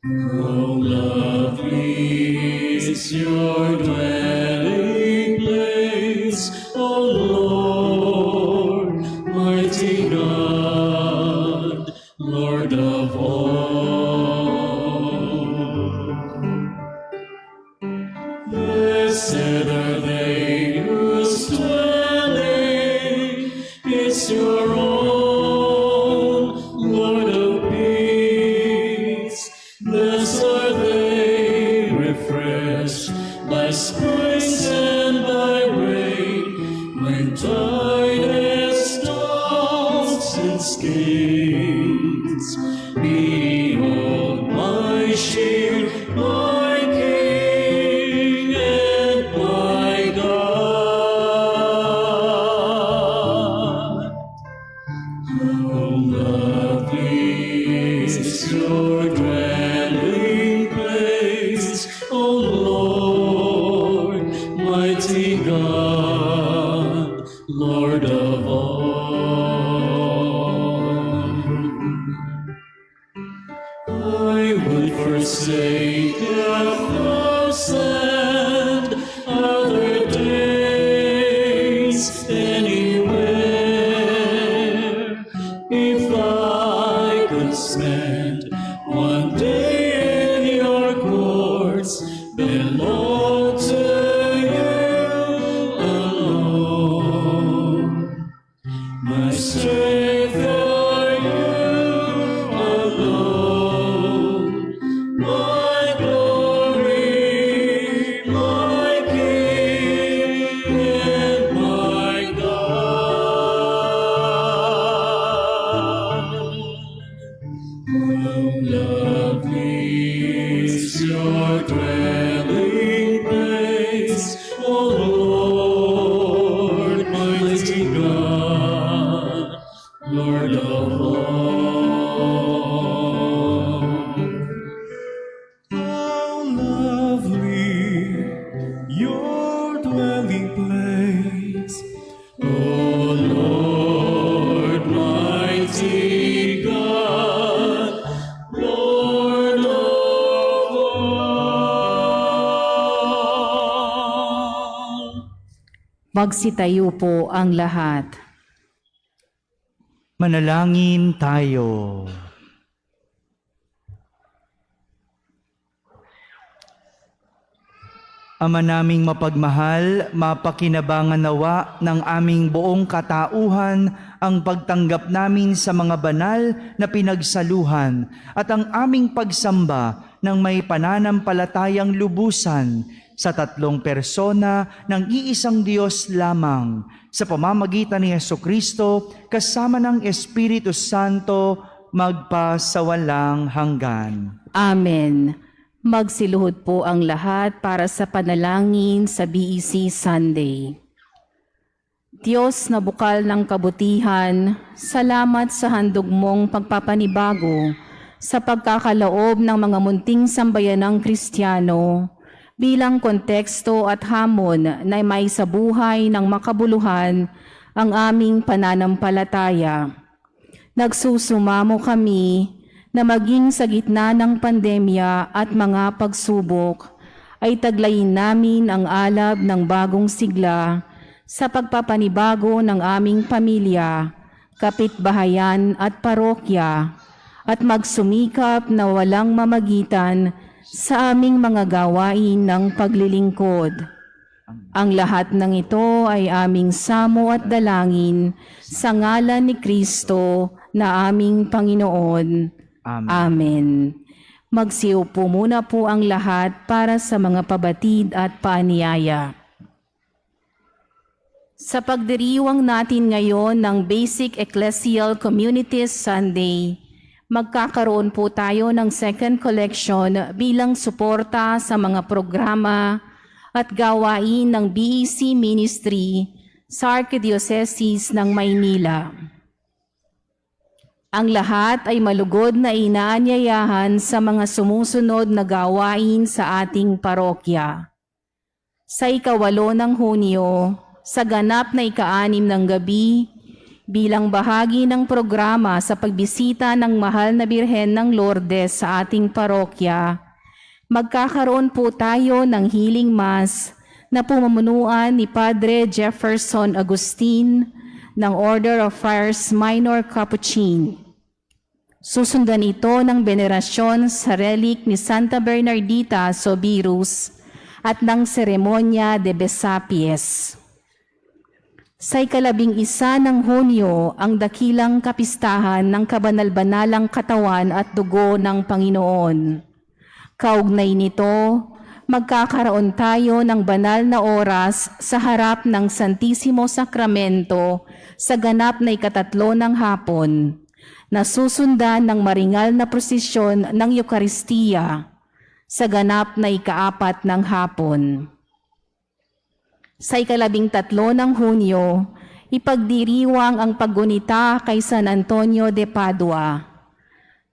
C: How lovely is your dwelling place, O Lord, mighty God, Lord of all. Blessed are they whose dwelling is your own, Lord of peace. Blessed are they refreshed by springs and by rain, when darkness dawns and skates. Behold my shield, my King and my God. How lovely is your dwelling place, O Lord, mighty God, Lord of all. I would forsake 1,000 other days anywhere, if I could spend one day in your courts, belong to you alone. My strength are you alone, my glory, my King and my God. How lovely is your dwelling place, O Lord, mighty God, Lord of all. How lovely your dwelling place, O Lord, mighty God, Lord of all.
B: Magsitayo po ang lahat.
D: Manalangin tayo. Ama naming mapagmahal, mapakinabangan nawa ng aming buong katauhan ang pagtanggap namin sa mga banal na pinagsaluhan at ang aming pagsamba ng may pananampalatayang lubusan sa tatlong persona ng iisang Diyos lamang sa pamamagitan ni Jesucristo kasama ng Espiritu Santo magpasawalang hanggan.
B: Amen. Magsiluhod po ang lahat para sa panalangin sa BEC Sunday. Diyos na bukal ng kabutihan, salamat sa handog mong pagpapanibago sa pagkakaloob ng mga munting sambayanang Kristiyano bilang konteksto at hamon na may sa buhay ng makabuluhan ang aming pananampalataya. Nagsusumamo kami na maging sa gitna ng pandemya at mga pagsubok ay taglayin namin ang alab ng bagong sigla sa pagpapanibago ng aming pamilya, kapitbahayan at parokya at magsumikap na walang mamagitan sa aming mga gawain ng paglilingkod. Ang lahat ng ito ay aming samo at dalangin sa ngalan ni Kristo na aming Panginoon.
D: Amen.
B: Amen. Magsiupo muna po ang lahat para sa mga pabatid at paanyaya. Sa pagdiriwang natin ngayon ng Basic Ecclesial Communities Sunday, magkakaroon po tayo ng second collection bilang suporta sa mga programa at gawain ng BEC Ministry sa Archdiocese ng Maynila. Ang lahat ay malugod na inaanyayahan sa mga sumusunod na gawain sa ating parokya. Sa 8 ng Hunyo, sa ganap na 6 ng gabi, bilang bahagi ng programa sa pagbisita ng Mahal na Birhen ng Lourdes sa ating parokya, magkakaroon po tayo ng healing mass na pumumunuan ni Padre Jefferson Agustin ng Order of Friars Minor Capuchin. Susundan ito ng venerasyon sa relic ni Santa Bernardita Sobirus at ng seremonya de Besapies. Sa 11 ng Hunyo, ang dakilang kapistahan ng kabanal-banalang katawan at dugo ng Panginoon. Kaugnay nito, magkakaroon tayo ng banal na oras sa harap ng Santisimo Sakramento sa ganap na 3 ng hapon, na susundan ng maringal na prosesyon ng Eukaristiya sa ganap na 4 ng hapon. Sa 13 ng Hunyo, ipagdiriwang ang paggunita kay San Antonio de Padua.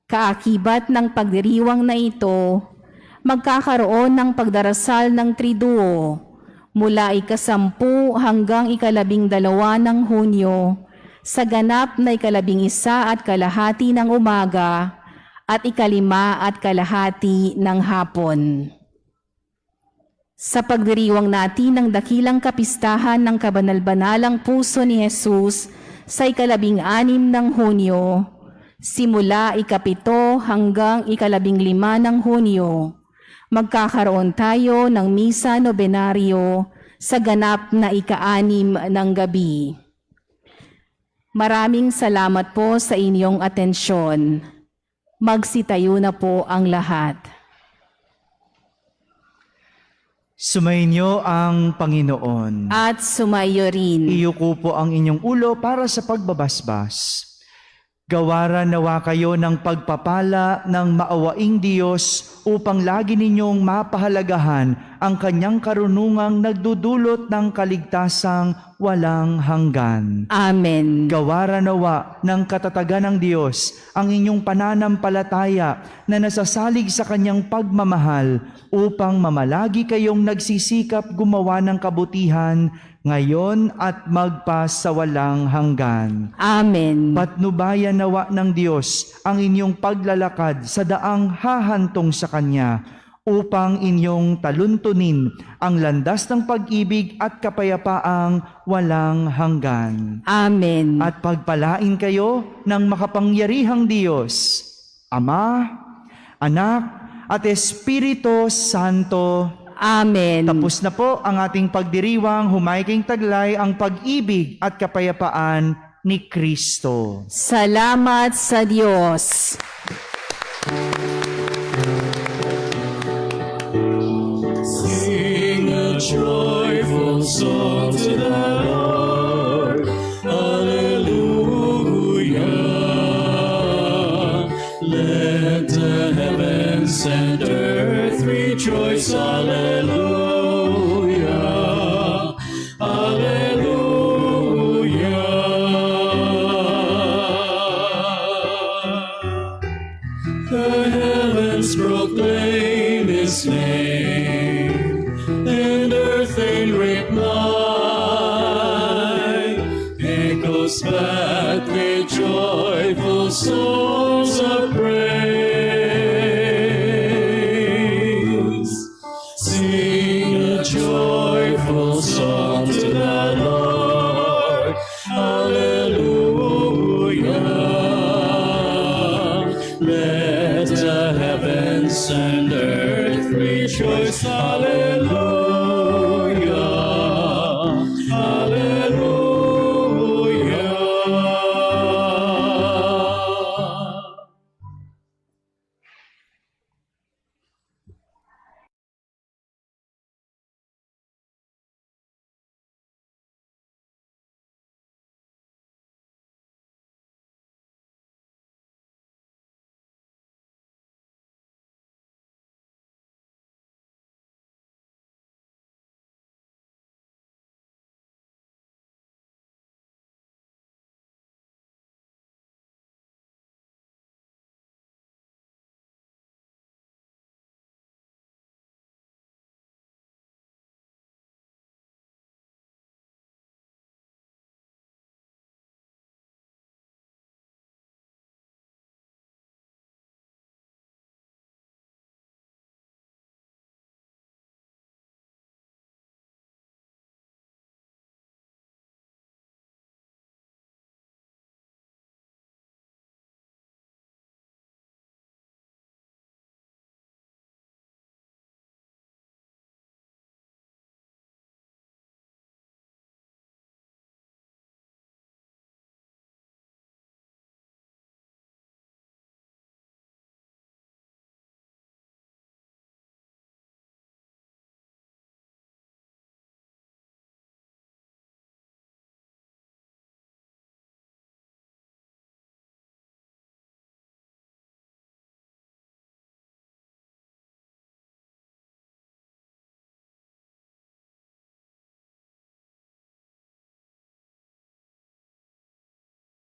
B: Kaakibat ng pagdiriwang na ito, magkakaroon ng pagdarasal ng Triduo mula 10 hanggang 12 ng Hunyo sa ganap na 11:30 ng umaga at 5:30 ng hapon. Sa pagdiriwang natin ng dakilang kapistahan ng kabanal-banalang puso ni Jesus sa 16 ng Hunyo, simula 7 hanggang 15 ng Hunyo, magkakaroon tayo ng misa nobenaryo sa ganap na 6 ng gabi. Maraming salamat po sa inyong atensyon. Magsitayo na po ang lahat.
D: Sumainyo ang Panginoon.
B: At sumayo rin.
D: Iyuko po ang inyong ulo para sa pagbabasbas. Gawaran nawa kayo ng pagpapala ng maawaing Diyos upang lagi ninyong mapahalagahan ang kanyang karunungang nagdudulot ng kaligtasang walang hanggan.
B: Amen.
D: Gawaran nawa ng katatagan ng Diyos ang inyong pananampalataya na nasasalig sa kanyang pagmamahal upang mamalagi kayong nagsisikap gumawa ng kabutihan ngayon at magpas sa walang hanggan.
B: Amen.
D: Patnubayan nawa ng Diyos ang inyong paglalakad sa daang hahantong sa Kanya upang inyong taluntunin ang landas ng pag-ibig at kapayapaang walang hanggan.
B: Amen.
D: At pagpalain kayo ng makapangyarihang Diyos, Ama, Anak, at Espiritu Santo.
B: Amen.
D: Tapos na po ang ating pagdiriwang, humaiking taglay ang pag-ibig at kapayapaan ni Kristo.
B: Salamat sa Diyos.
C: Sing a joyful song to the Lord. Hallelujah. Let the heavens and earth rejoice. Hallelujah. Hallelujah. The heavens proclaim His name, and earth in reply echoes back with joyful songs of praise. Sing a joyful song to the Lord. Hallelujah. Let the heavens and earth rejoice. Hallelujah.